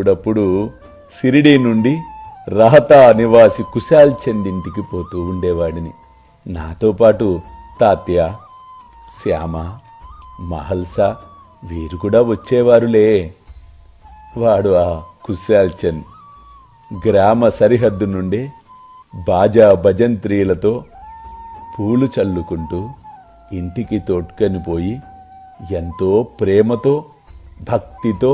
అప్పుడప్పుడు సిరిడి నుండి రహతా నివాసి కుశాల్ చంద్ ఇంటికి పోతూ ఉండేవాడిని. నాతో పాటు తాత్య, శ్యామ, మహల్సా వీరు కూడా వచ్చేవారులే. వాడు ఆ కుశాల్ చంద్ గ్రామ సరిహద్దు నుండి బాజా భజంత్రీలతో పూలు చల్లుకుంటూ ఇంటికి తోడ్కొని పోయి ఎంతో ప్రేమతో భక్తితో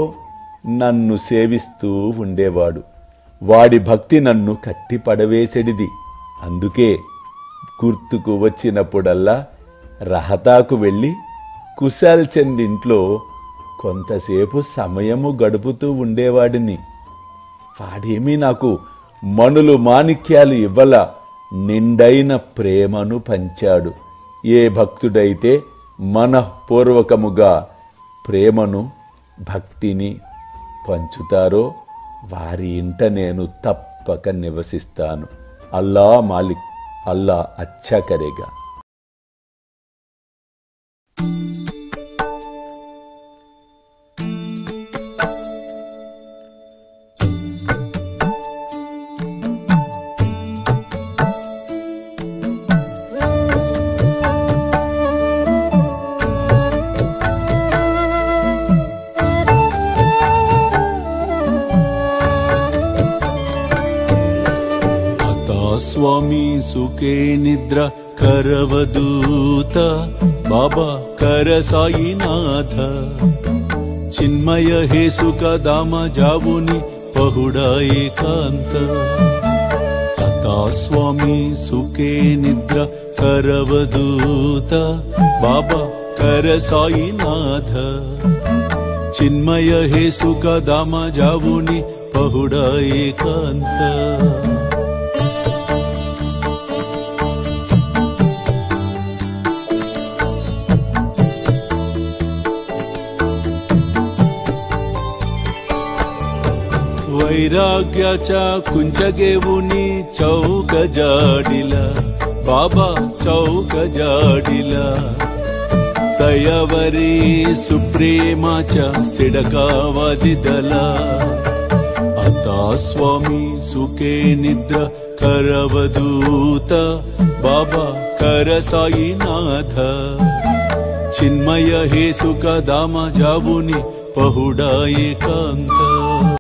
నన్ను సేవిస్తూ ఉండేవాడు. వాడి భక్తి నన్ను కట్టిపడవేసెడిది. అందుకే గుర్తుకు వచ్చినప్పుడల్లా రహతాకు వెళ్ళి కుశాల్ చంద్ ఇంట్లో కొంతసేపు సమయము గడుపుతూ ఉండేవాడిని. వాడేమీ నాకు మణులు మాణిక్యాలు ఇవ్వల, నిండైన ప్రేమను పంచాడు. ఏ భక్తుడైతే మనఃపూర్వకముగా ప్రేమను భక్తిని పంచుతారో వారి ఇంట నేను తప్పక నివసిస్తాను. అల్లా మాలిక్, అల్లా అచ్చా కరేగా. स्वामी सुखे निद्रा करवदूत बाबा कर साईनाथ चिन्मय हे सुख दाम जावुनी पहुडा एकांत अता स्वामी सुखे निद्रा करवदूत बाबा कर साईनाथ चिन्मय हे सुख दाम जावुनी पहुडा एकांत वैराग्याच्या कुंचगेवुनी चौक जाडिला बाबा चौक जाडिला तयावरी सुप्रेमाच्या सिडकावा दिदला आता स्वामी सुखे निद्रा करवदूत बाबा कर साईनाथ चिन्मय हे सुख दाम जावुनी पहुडा एकांत